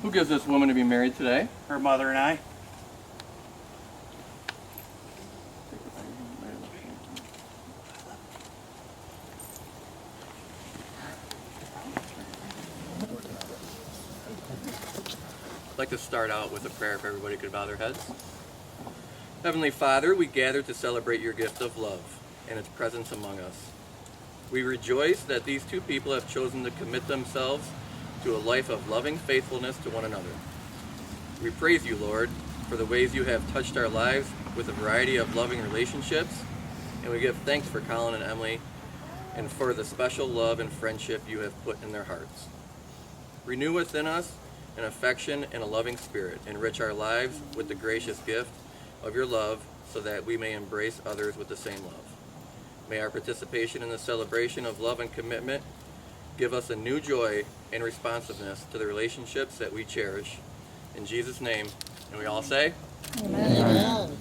Who gives this woman to be married today? Her mother and I. I'd like to start out with a prayer if everybody could bow their heads. Heavenly Father, we gather to celebrate your gift of love and its presence among us. We rejoice that these two people have chosen to commit themselves to a life of loving faithfulness to one another. We praise you, Lord, for the ways you have touched our lives with a variety of loving relationships, and we give thanks for Collin and Emily and for the special love and friendship you have put in their hearts. Renew within us an affection and a loving spirit. Enrich our lives with the gracious gift of your love so that we may embrace others with the same love. May our participation in the celebration of love and commitment give us a new joy and responsiveness to the relationships that we cherish. In Jesus' name, and we all say, Amen.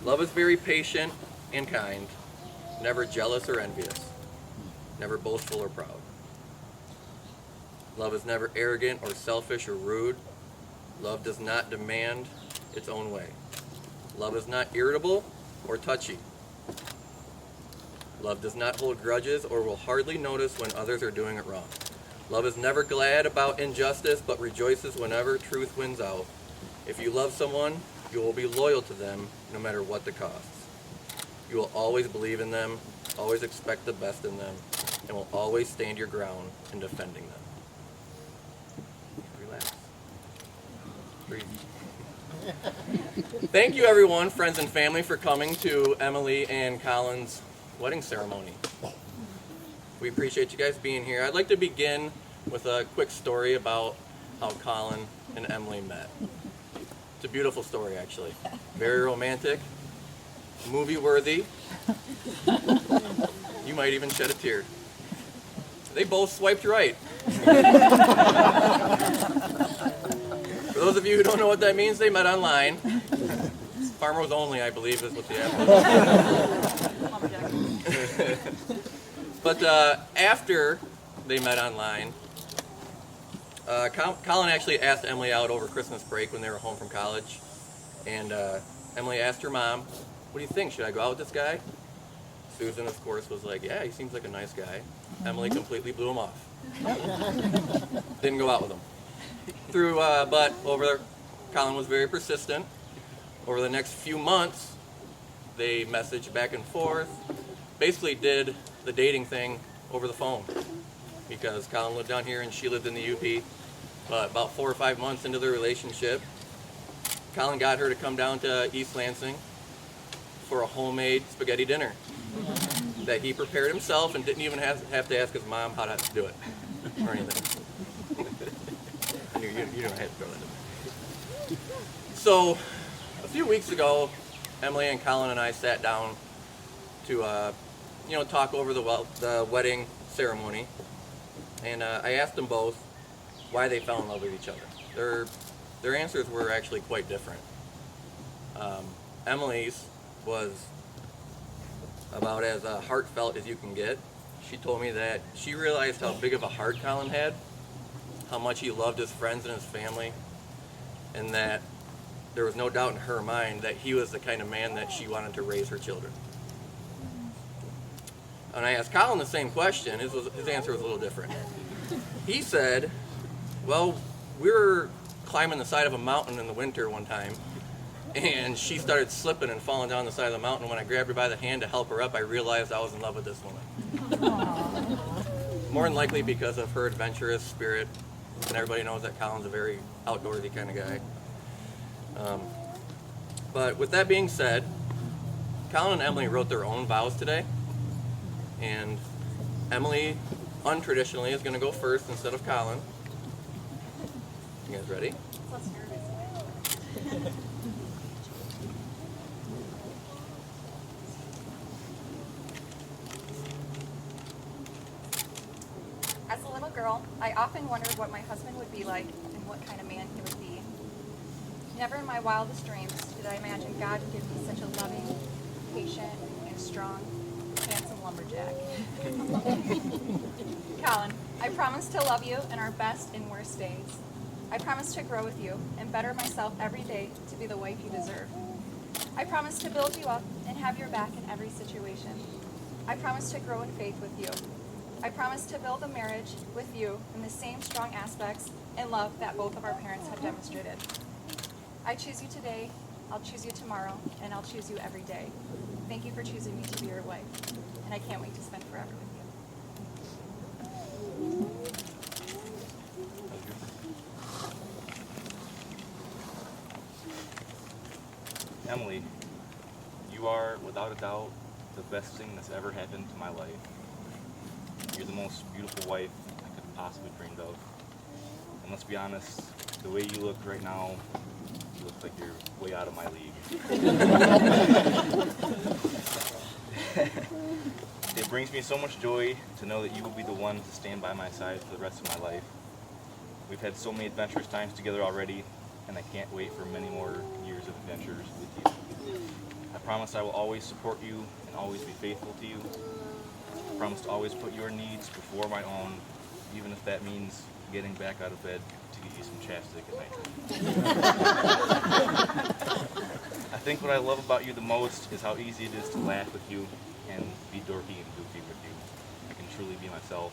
Love is very patient and kind. never jealous or envious, never boastful or proud. Love is never arrogant or selfish or rude. Love does not demand its own way. Love is not irritable or touchy. Love does not hold grudges or will hardly notice when others are doing it wrong. Love is never glad about injustice, but rejoices whenever truth wins out. If you love someone, you will be loyal to them no matter what the costs. You will always believe in them, always expect the best in them, and will always stand your ground in defending them. Relax. Breathe. Thank you, everyone, friends and family, for coming to Emily and Collin's wedding ceremony. We appreciate you guys being here. I'd like to begin with a quick story about how Collin and Emily met. It's a beautiful story, actually. Very romantic, movie-worthy. You might even shed a tear. They both swiped right. For those of you who don't know what that means, they met online. Farmers only, I believe, is what the app is. But after they met online, Collin actually asked Emily out over Christmas break when they were home from college. And Emily asked her mom, "What do you think? Should I go out with this guy?" Susan, of course, was like, "Yeah, he seems like a nice guy." Emily completely blew him off. Didn't go out with him. But Collin was very persistent. Over the next few months, they messaged back and forth. Basically did the dating thing over the phone because Collin lived down here and she lived in the UP. But about 4 or 5 months into their relationship, Collin got her to come down to East Lansing for a homemade spaghetti dinner that he prepared himself and didn't even have to ask his mom how to do it or anything. You don't have to throw that in. So a few weeks ago, Emily and Collin and I sat down to talk over the wedding ceremony, and I asked them both why they fell in love with each other. Their answers were actually quite different. Emily's was about as heartfelt as you can get. She told me that she realized how big of a heart Collin had, how much he loved his friends and his family, and that there was no doubt in her mind that he was the kind of man that she wanted to raise her children. And I asked Collin the same question. His answer was a little different. He said, "Well, we were climbing the side of a mountain in the winter one time, and she started slipping and falling down the side of the mountain. When I grabbed her by the hand to help her up, I realized I was in love with this woman." More than likely because of her adventurous spirit, and everybody knows that Collin's a very outdoorsy kind of guy. But with that being said, Collin and Emily wrote their own vows today, and Emily, untraditionally, is going to go first instead of Collin. You guys ready? As a little girl, I often wondered what my husband would be like and what kind of man he would be. Never in my wildest dreams did I imagine God would give me such a loving, patient, and strong, handsome lumberjack. Collin, I promise to love you in our best and worst days. I promise to grow with you and better myself every day to be the wife you deserve. I promise to build you up and have your back in every situation. I promise to grow in faith with you. I promise to build a marriage with you in the same strong aspects and love that both of our parents have demonstrated. I choose you today, I'll choose you tomorrow, and I'll choose you every day. Thank you for choosing me to be your wife, and I can't wait to spend forever with you. Emily, you are, without a doubt, the best thing that's ever happened to my life. You're the most beautiful wife I could have possibly dreamed of. And let's be honest, the way you look right now, you look like you're way out of my league. It brings me so much joy to know that you will be the one to stand by my side for the rest of my life. We've had so many adventurous times together already, and I can't wait for many more years of adventures with you. I promise I will always support you and always be faithful to you. I promise to always put your needs before my own, even if that means getting back out of bed to get you some chapstick at night. I think what I love about you the most is how easy it is to laugh with you and be dorky and goofy with you. I can truly be myself.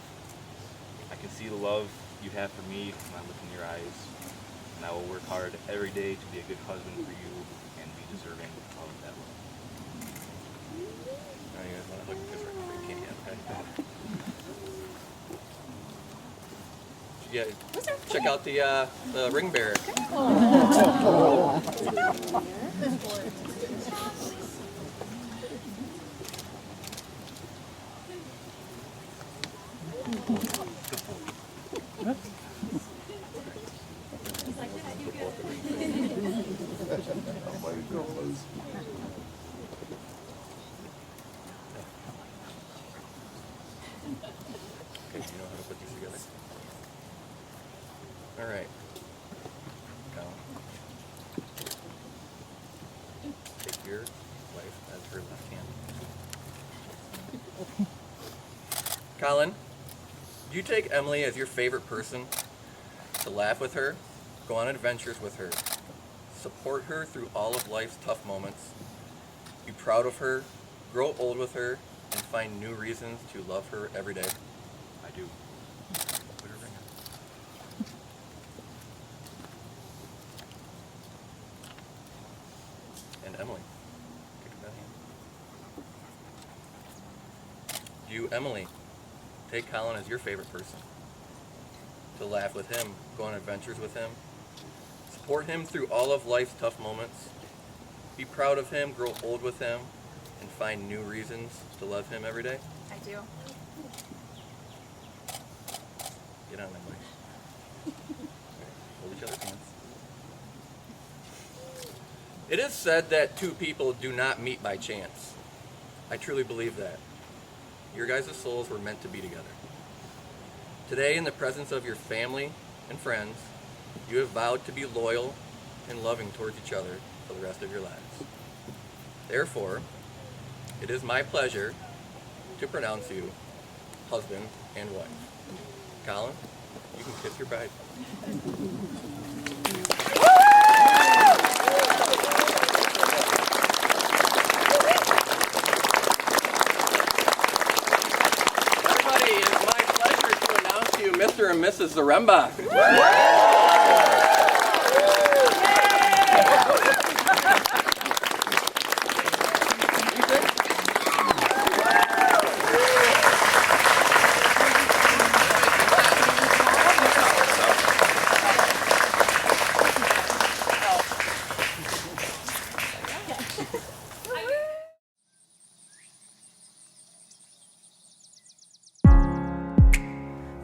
I can see the love you have for me when I look in your eyes, and I will work hard every day to be a good husband for you and be deserving of that love. Now you guys want to hug and kiss right before you can't yet, okay? Yeah, check out the ring bearer. Okay, you know how to put these together. All right. Collin. Take your wife as her left hand. Collin, do you take Emily as your favorite person to laugh with her, go on adventures with her, support her through all of life's tough moments, be proud of her, grow old with her, and find new reasons to love her every day? I do. Put her ring on. And Emily, kick that hand. Do you, Emily, take Collin as your favorite person to laugh with him, go on adventures with him, support him through all of life's tough moments, be proud of him, grow old with him, and find new reasons to love him every day? I do. Get on, Emily. Hold each other's hands. It is said that two people do not meet by chance. I truly believe that. Your guys' souls were meant to be together. Today, in the presence of your family and friends, you have vowed to be loyal and loving towards each other for the rest of your lives. Therefore, it is my pleasure to pronounce you husband and wife. Collin, you can kiss your bride. Everybody, it is my pleasure to announce to you Mr. and Mrs. Zaremba.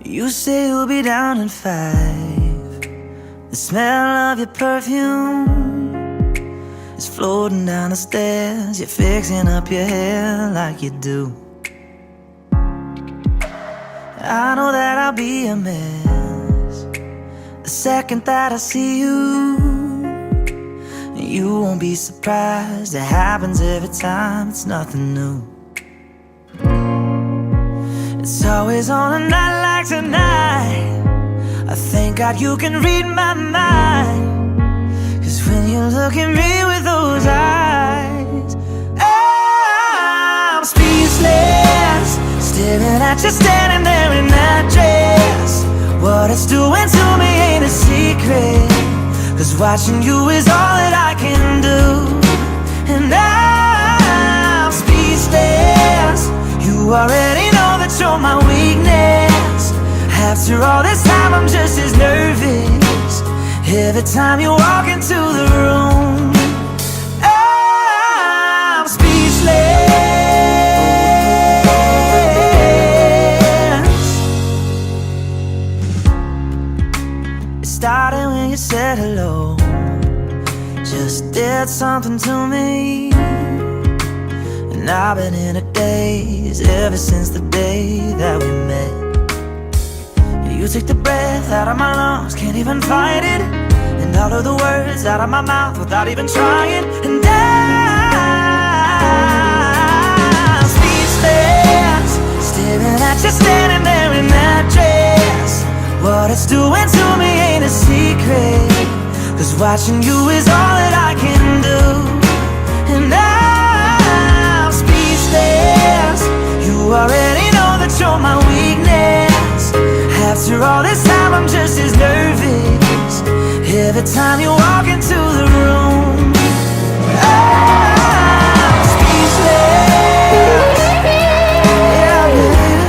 You say you'll be down in 5. The smell of your perfume is floating down the stairs. You're fixing up your hair like you do. I know that I'll be a mess the second that I see you. You won't be surprised, it happens every time, it's nothing new. It's always on a night like tonight. I thank God you can read my mind, 'cause when you look at me with those eyes, I'm speechless, staring at you standing there in that dress. What it's doing to me ain't a secret, 'cause watching you is all that I can do. And I'm speechless, you already know that you're my weakness. After all this time I'm just as nervous every time you walk into the room. I'm speechless. It started when you said hello, just did something to me. And I've been in a daze ever since the day that we met. You took the breath out of my lungs, can't even fight it, and all of the words out of my mouth without even trying. And 'cause watching you is all that I can do. And I'm speechless. You already know that you're my weakness. After all this time I'm just as nervous every time you walk into the room. I'm speechless. Yeah, baby.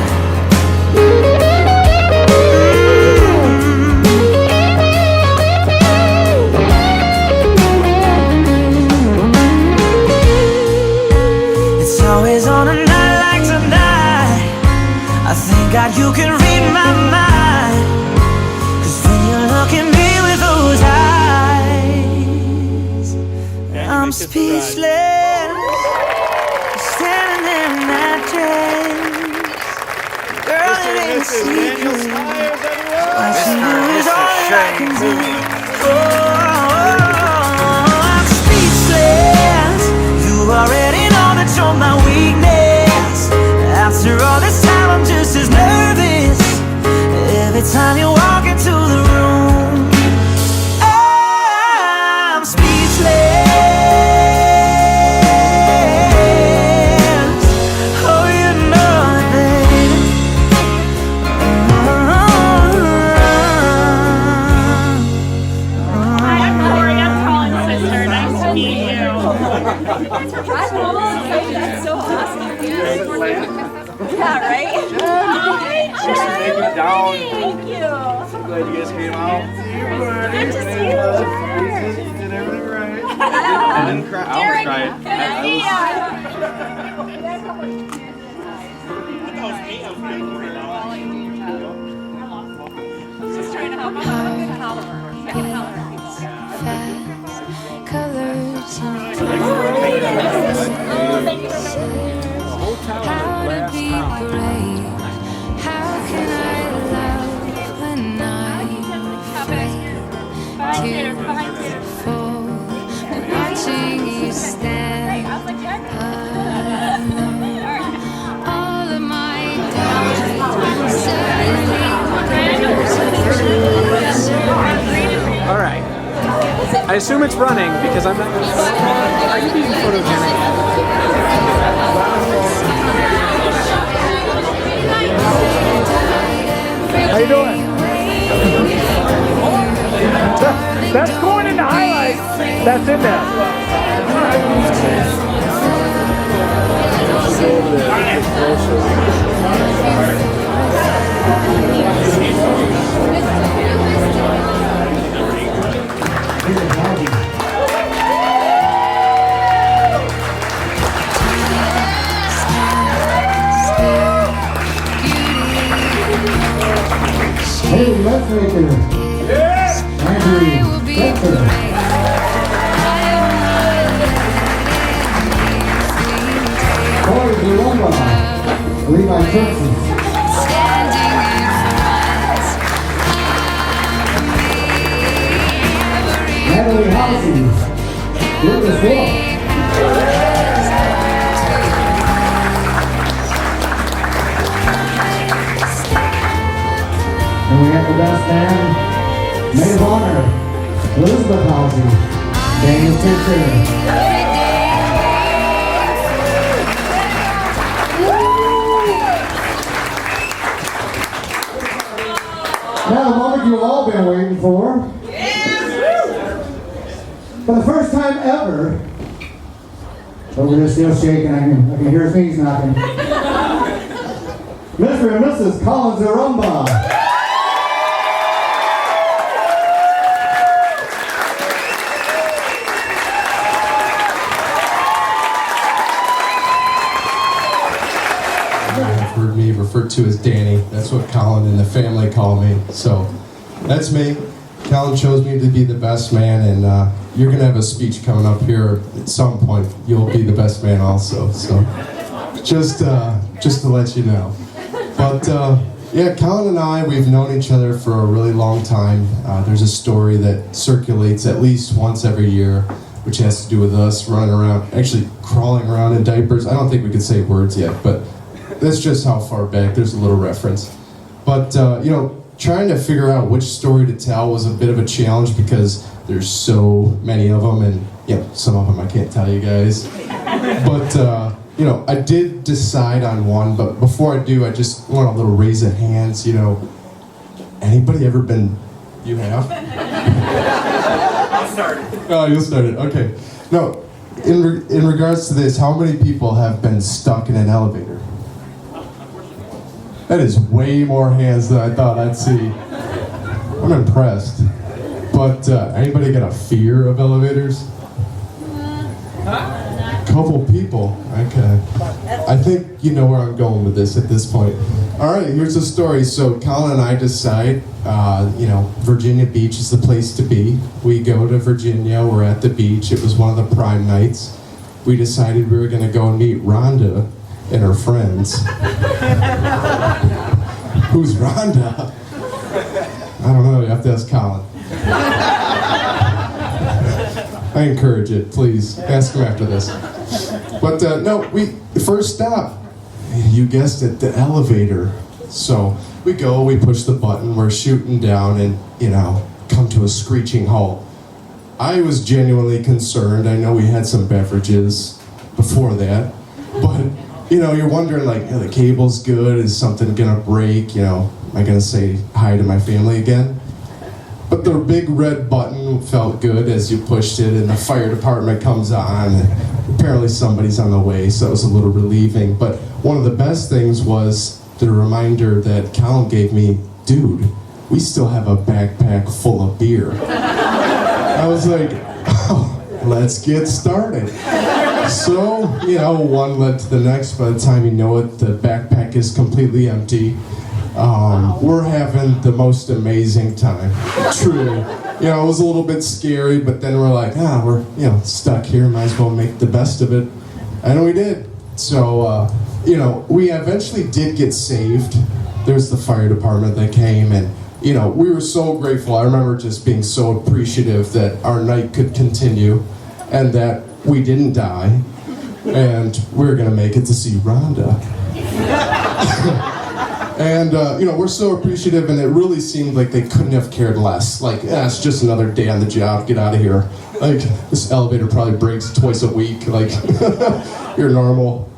It's always on a night like tonight I thank God you can read my mind, 'cause when you look at me with those eyes, I'm speechless. Standing there in that dress, girl, it ain't a secret. Watching you is all that I can do. Oh, I'm speechless. You already know that you're my weakness. After all this time I'm just as nervous every time you walk into the room. I'm speechless. Oh, you know it, baby. Hi, I'm Lori. I'm Collin's sister. Nice to meet you. That's so awesome. Yeah, right? Thank you. Thank you. So glad you guys came out. Good to see you. You did everything right. I didn't cry. I almost cried. Good to see you. Just trying to help out. I can help her. Colors and how to be brave. How can I love when I'm tearful and watching you stand alone? All of my doubts suddenly All right. I assume it's running because I'm not. Are you being photogenic? How you doing? That's going into highlights. That's in there. Hey, let's make it. Andrew, let's make it. Collin, Lumba, Levi Texas. Natalie Housey, Lucas Wolf. And we have the best man, maid of honor, Elizabeth Housey, Daniel Fisher. Now the moment you've all been waiting for. For the first time ever, over there still shaking, I can hear his knees knocking. Mr. and Mrs. Collin Zarumba. Heard me referred to as Danny. That's what Collin and the family call me. So that's me. Collin chose me to be the best man, and you're gonna have a speech coming up here at some point. You'll be the best man also. So just to let you know. But yeah, Collin and I, we've known each other for a really long time. There's a story that circulates at least once every year, which has to do with us running around, actually crawling around in diapers. I don't think we could say words yet, but that's just how far back. There's a little reference. But, you know, trying to figure out which story to tell was a bit of a challenge because There's so many of them, and some of them I can't tell you guys. But I did decide on one. But before I do, I just want a little raise of hands. Anybody ever been? You have? I'll start it. Oh, you'll start it. Okay. No. In regards to this, how many people have been stuck in an elevator? That is way more hands than I thought I'd see. I'm impressed. But anybody got a fear of elevators? Couple people. Okay. I think you know where I'm going with this at this point. All right, here's the story. So Collin and I decide, Virginia Beach is the place to be. We go to Virginia. We're at the beach. It was one of the prime nights. We decided we were going to go and meet Rhonda and her friends. Who's Rhonda? I don't know. You have to ask Collin. I encourage it. Please ask him after this. But we first stop. You guessed it, the elevator. So we go, we push the button, we're shooting down, and come to a screeching halt. I was genuinely concerned. I know we had some beverages before that, but you're wondering the cable's good. Is something gonna break? Am I gonna say hi to my family again? But the big red button felt good as you pushed it, and the fire department comes on. And apparently somebody's on the way, so it was a little relieving. But one of the best things was the reminder that Collin gave me, dude, we still have a backpack full of beer. I was like, oh, let's get started. So, one led to the next. By the time you know it, the backpack is completely empty. We're having the most amazing time, truly. It was a little bit scary, but then we're like, we're stuck here, might as well make the best of it. And we did. So, we eventually did get saved. There's the fire department that came, and we were so grateful. I remember just being so appreciative that our night could continue and that we didn't die, and we were gonna make it to see Rhonda. And, we're so appreciative, and it really seemed like they couldn't have cared less. It's just another day on the job, get out of here. This elevator probably breaks twice a week, you're normal.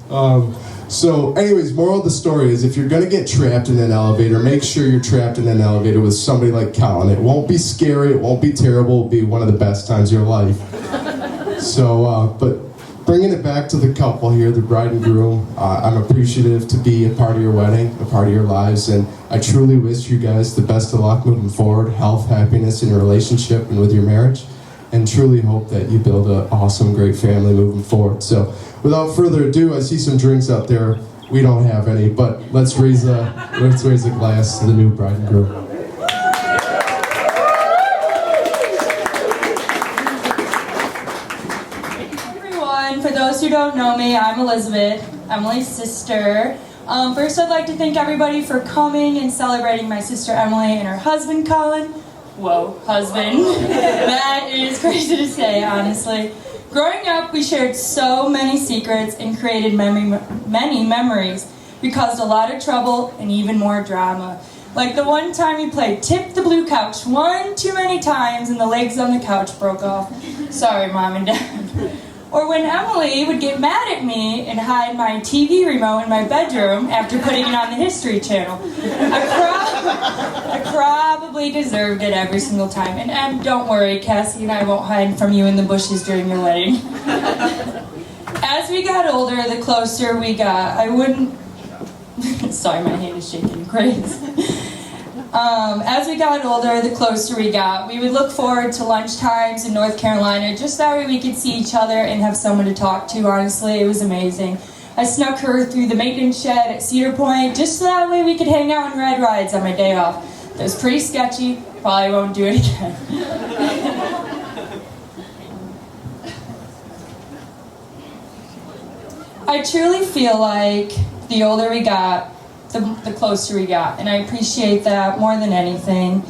So anyways, moral of the story is if you're gonna get trapped in an elevator, make sure you're trapped in an elevator with somebody like Collin. It won't be scary, it won't be terrible, it'll be one of the best times of your life. So, but bringing it back to the couple here, the bride and groom, I'm appreciative to be a part of your wedding, a part of your lives, and I truly wish you guys the best of luck moving forward, health, happiness in your relationship and with your marriage, and truly hope that you build an awesome, great family moving forward. So, without further ado, I see some drinks out there. We don't have any, but let's raise a glass to the new bride and groom. For those who don't know me, I'm Elizabeth, Emily's sister. First, I'd like to thank everybody for coming and celebrating my sister Emily and her husband, Collin. Whoa, husband. That is crazy to say, honestly. Growing up, we shared so many secrets and created many memories. We caused a lot of trouble and even more drama. Like the one time we played Tip the Blue Couch one too many times and the legs on the couch broke off. Sorry, Mom and Dad. Or when Emily would get mad at me and hide my TV remote in my bedroom after putting it on the History Channel. I probably deserved it every single time. And don't worry, Cassie and I won't hide from you in the bushes during your wedding. As we got older, the closer we got. Sorry, my hand is shaking crazy. As we got older, the closer we got. We would look forward to lunch times in North Carolina, just that way we could see each other and have someone to talk to, honestly. It was amazing. I snuck her through the maintenance shed at Cedar Point, just so that way we could hang out and ride rides on my day off. That was pretty sketchy. Probably won't do it again. I truly feel like the older we got, the closer we got, and I appreciate that more than anything.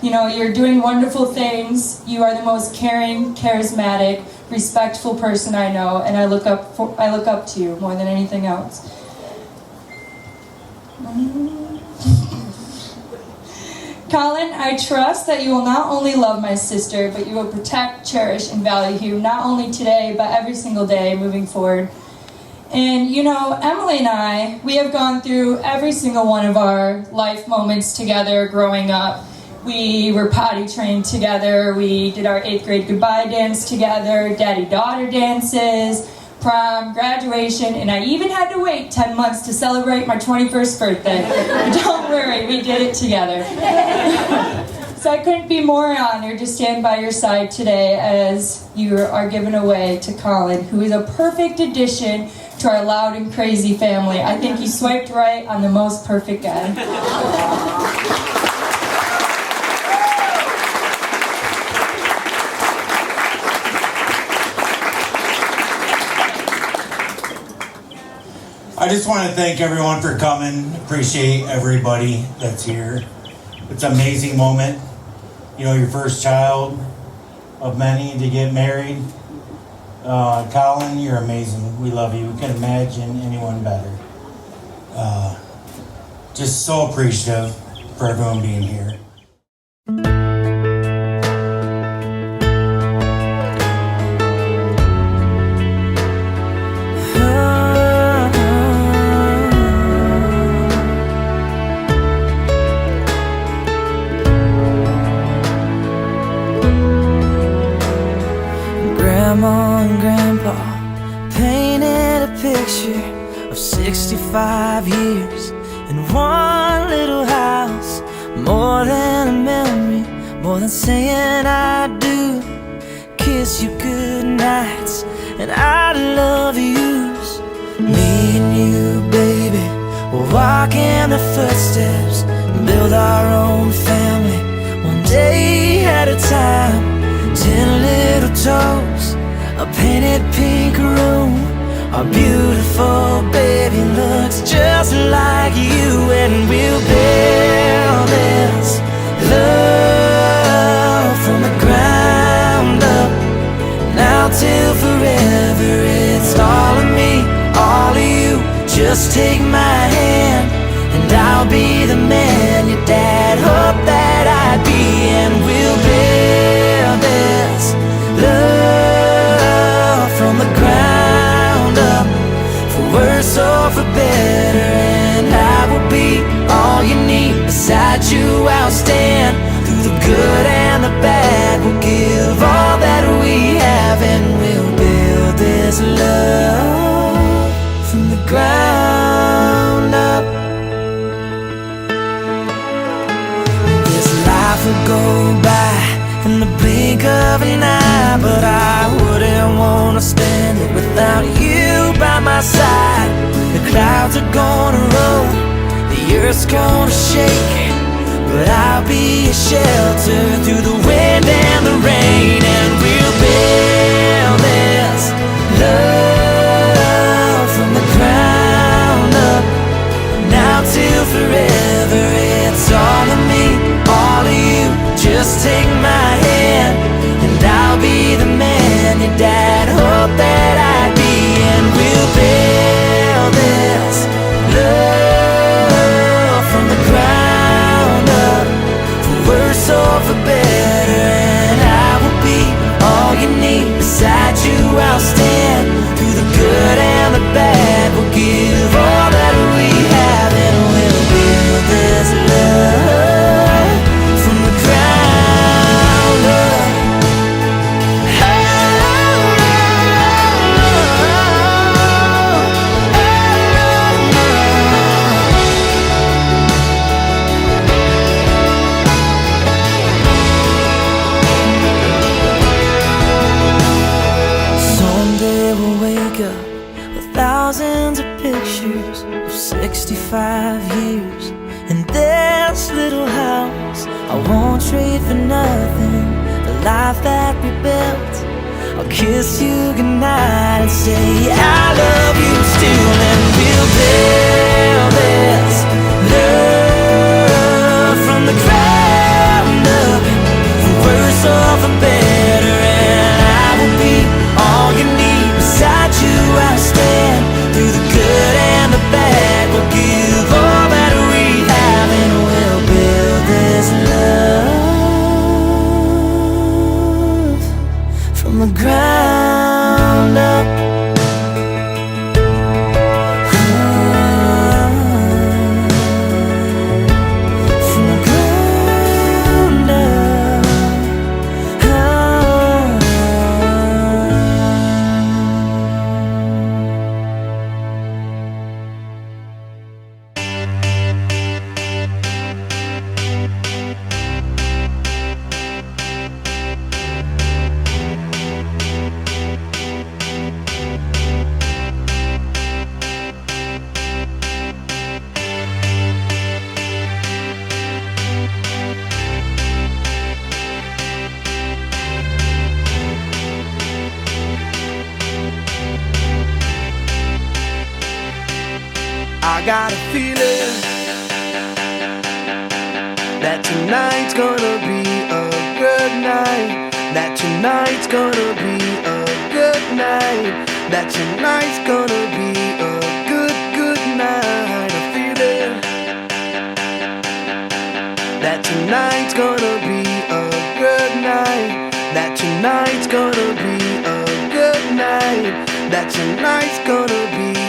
You're doing wonderful things. You are the most caring, charismatic, respectful person I know, and I look up to you more than anything else. Collin, I trust that you will not only love my sister, but you will protect, cherish, and value not only today, but every single day moving forward. And you know, Emily and I, we have gone through every single one of our life moments together growing up. We were potty trained together, we did our 8th grade goodbye dance together, daddy-daughter dances, prom, graduation, and I even had to wait 10 months to celebrate my 21st birthday. But don't worry, we did it together. So I couldn't be more honored to stand by your side today as you are given away to Collin, who is a perfect addition to our loud and crazy family. I think you swiped right on the most perfect guy. I just want to thank everyone for coming. Appreciate everybody that's here. It's an amazing moment. You know, your first child of many to get married. Collin, you're amazing. We love you. We can't imagine anyone better. Just so appreciative for everyone being here. Grandma and Grandpa painted a picture of 65 years in one little house. More than a memory, more than saying I do. Kiss you good nights and I love yous. Me and you, baby, we'll walk in the footsteps and build our own family, one day at a time. 10 little toes, a painted pink room. Our beautiful baby looks just like you. And we'll build this love from the ground up. Now till forever, it's all of me, all of you. Just take my hand and I'll be the man your dad hoped that I'd be. And we'll build this love from the ground up, for worse or for better. And I will be all you need. Beside you I'll stand through the good and the bad. We'll give all that we have and we'll build this love from the ground up. This life will go by in the blink of an eye, but I wouldn't want to spend it without you by my side. The clouds are gonna roll, the earth's gonna shake, but I'll be a shelter through the wind and the rain. And we'll build this love from the ground up. Now till forever, it's all of me, all of you. Just take my hand and I'll be the man your dad hoped that I'd be. And we'll build this love from the ground up, for worse or for better. And I will be all you need. Beside you I'll stand through the good and the bad. We'll give all that we have and we'll build this love from the ground up. Someday we'll wake up with thousands of pictures of 65 years in this little house. I won't trade for nothing the life that we built. I'll kiss you goodnight and say I love you still. And we'll build this love from the ground up, for worse or for better. And I will be all you need. Beside you I'll stand through the good and the bad. We'll give all that we have and we'll build this love got a feeling that tonight's gonna be a good night. That tonight's gonna be a good night. That tonight's gonna be a good, good night. A feeling that tonight's gonna be a good night. That tonight's gonna be a good night. That tonight's gonna be